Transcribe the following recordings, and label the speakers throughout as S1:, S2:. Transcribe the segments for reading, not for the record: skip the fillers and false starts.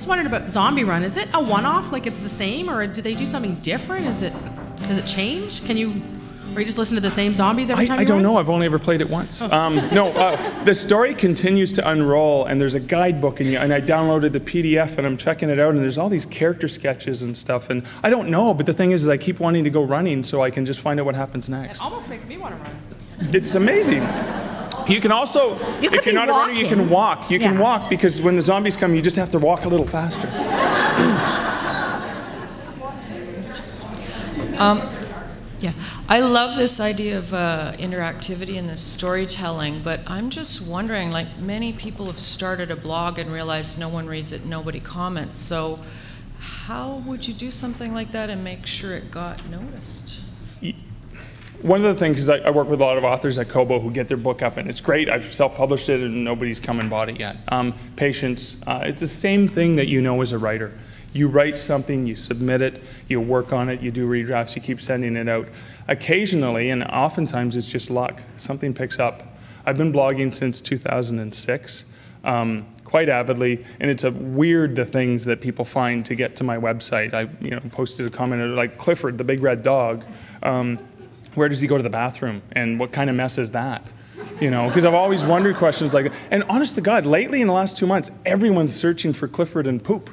S1: wondered about Zombie Run. Is it a one-off, like it's the same, or do they do something different? Does it change? Or you just listen to the same zombies every time you
S2: I don't
S1: run?
S2: know. I've only ever played it once. The story continues to unroll, and there's a guidebook, and I downloaded the PDF, and I'm checking it out, and there's all these character sketches and stuff, and I don't know, but the thing is I keep wanting to go running so I can just find out what happens next.
S1: It almost makes me want to run.
S2: It's amazing. You can also, if you're not a runner, you can walk. You can walk, because when the zombies come, you just have to walk a little faster.
S3: Yeah, I love this idea of interactivity and this storytelling, but I'm just wondering, like, many people have started a blog and realized no one reads it, nobody comments. So how would you do something like that and make sure it got noticed?
S2: One of the things is I work with a lot of authors at Kobo who get their book up, and it's great. I've self-published it and nobody's come and bought it yet. Patience, it's the same thing that you know as a writer. You write something, you submit it, you work on it, you do redrafts, you keep sending it out. Occasionally, and oftentimes it's just luck, something picks up. I've been blogging since 2006, quite avidly, and it's weird the things that people find to get to my website. I posted a comment like, Clifford, the big red dog, where does he go to the bathroom, and what kind of mess is that? Because I've always wondered questions like, and honest to God, lately in the last 2 months, everyone's searching for Clifford and poop.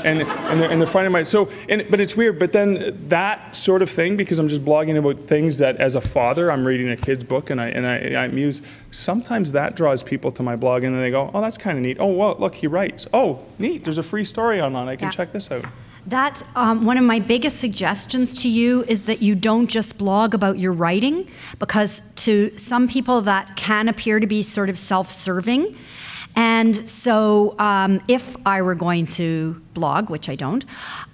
S2: And they're finding my, but it's weird, but then that sort of thing, because I'm just blogging about things that as a father, I'm reading a kid's book and I muse, sometimes that draws people to my blog and then they go, oh, that's kind of neat. Oh, well, look, he writes. Oh, neat, there's a free story online, I can check this out.
S4: That's one of my biggest suggestions to you, is that you don't just blog about your writing, because to some people that can appear to be sort of self-serving. And so if I were going to blog, which I don't,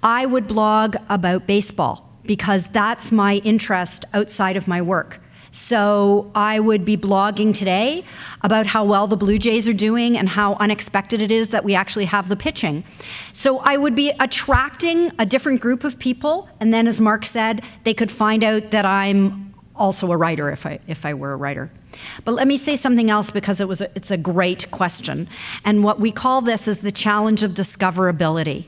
S4: I would blog about baseball, because that's my interest outside of my work. So I would be blogging today about how well the Blue Jays are doing and how unexpected it is that we actually have the pitching. So I would be attracting a different group of people, and then, as Mark said, they could find out that I'm also a writer if I were a writer. But let me say something else, because it's a great question. And what we call this is the challenge of discoverability.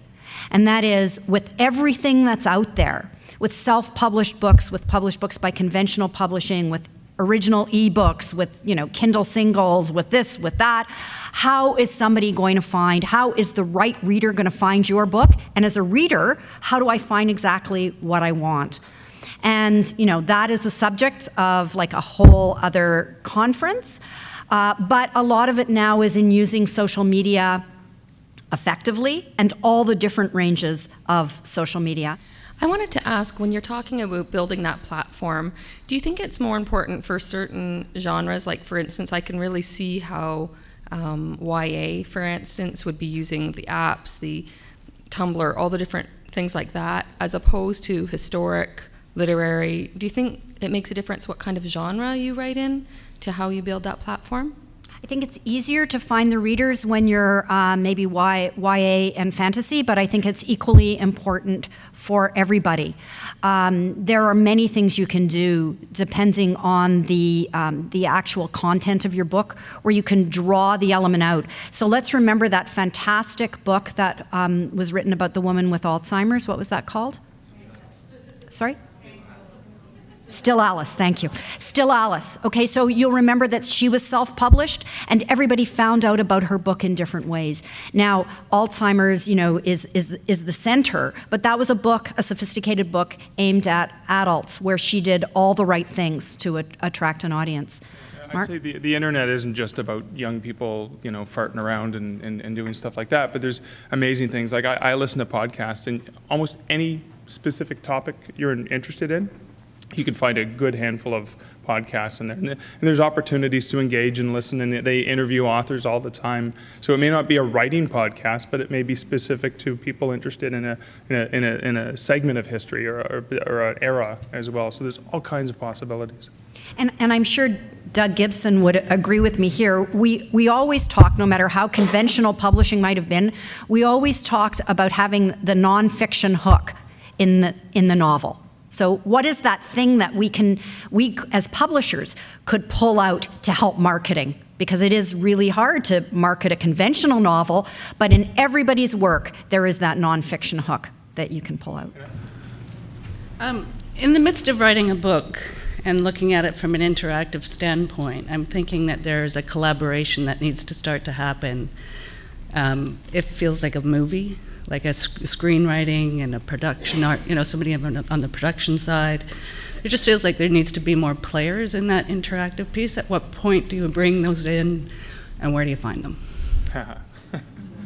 S4: And that is, with everything that's out there, with self-published books, with published books by conventional publishing, with original e-books, with Kindle singles, with this, with that, how is somebody going to find, how is the right reader going to find your book? And as a reader, how do I find exactly what I want? And that is the subject of like a whole other conference. But a lot of it now is in using social media effectively, and all the different ranges of social media.
S5: I wanted to ask, when you're talking about building that platform, do you think it's more important for certain genres? Like, for instance, I can really see how YA, for instance, would be using the apps, the Tumblr, all the different things like that, as opposed to historic, literary. Do you think it makes a difference what kind of genre you write in to how you build that platform?
S4: I think it's easier to find the readers when you're maybe YA and fantasy, but I think it's equally important for everybody. There are many things you can do depending on the actual content of your book, where you can draw the element out. So let's remember that fantastic book that was written about the woman with Alzheimer's. What was that called? Sorry? Still Alice, thank you. Still Alice. Okay, so you'll remember that she was self-published, and everybody found out about her book in different ways. Now, Alzheimer's, is the center, but that was a book, a sophisticated book aimed at adults, where she did all the right things to attract an audience. Mark?
S2: I'd say the internet isn't just about young people, farting around and doing stuff like that, but there's amazing things. Like I listen to podcasts, and almost any specific topic you're interested in, you can find a good handful of podcasts in there. And there's opportunities to engage and listen, and they interview authors all the time. So it may not be a writing podcast, but it may be specific to people interested in a segment of history or an era as well. So there's all kinds of possibilities.
S4: And I'm sure Doug Gibson would agree with me here. We always talk, no matter how conventional publishing might have been, we always talked about having the nonfiction hook in the novel. So what is that thing that we as publishers could pull out to help marketing, because it is really hard to market a conventional novel, but in everybody's work, there is that nonfiction hook that you can pull out.
S6: In the midst of writing a book and looking at it from an interactive standpoint, I'm thinking that there's a collaboration that needs to start to happen. It feels like a movie, like a screenwriting and a production art, somebody on the production side. It just feels like there needs to be more players in that interactive piece. At what point do you bring those in, and where do you find them?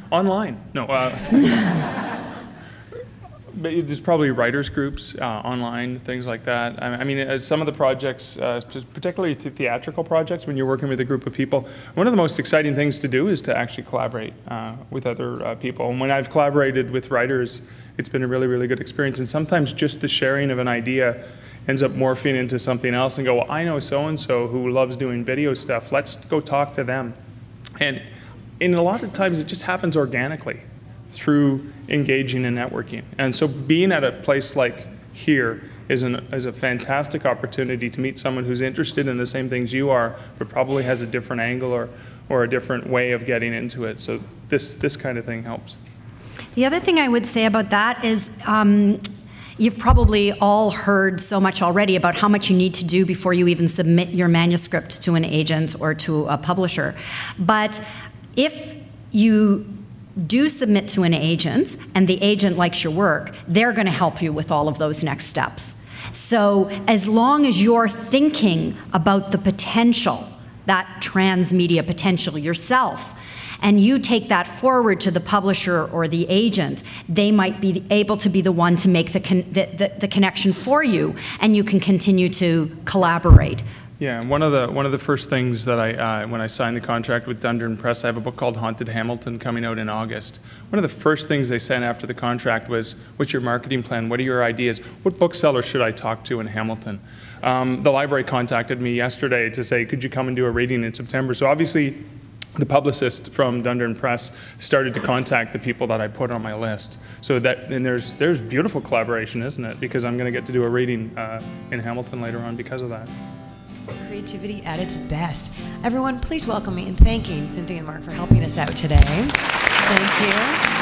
S2: Online. No. But there's probably writers groups online, things like that. I mean, some of the projects, particularly theatrical projects, when you're working with a group of people, one of the most exciting things to do is to actually collaborate with other people. And when I've collaborated with writers, it's been a really, really good experience. And sometimes just the sharing of an idea ends up morphing into something else and go, well, I know so-and-so who loves doing video stuff. Let's go talk to them. And in a lot of times, it just happens organically through engaging and networking. And so being at a place like here is a fantastic opportunity to meet someone who's interested in the same things you are, but probably has a different angle or a different way of getting into it. So this kind of thing helps.
S4: The other thing I would say about that is you've probably all heard so much already about how much you need to do before you even submit your manuscript to an agent or to a publisher. But if you do submit to an agent and the agent likes your work, they're going to help you with all of those next steps. So as long as you're thinking about the potential, that transmedia potential yourself, and you take that forward to the publisher or the agent, they might be able to be the one to make the connection for you, and you can continue to collaborate.
S2: Yeah, one of the first things that when I signed the contract with Dundurn Press, I have a book called Haunted Hamilton coming out in August. One of the first things they sent after the contract was, what's your marketing plan? What are your ideas? What bookseller should I talk to in Hamilton? The library contacted me yesterday to say, could you come and do a reading in September? So obviously, the publicist from Dundurn Press started to contact the people that I put on my list. So there's beautiful collaboration, isn't it? Because I'm going to get to do a reading in Hamilton later on because of that.
S7: Creativity at its best. Everyone, please welcome me in thanking Cynthia and Mark for helping us out today. Thank you.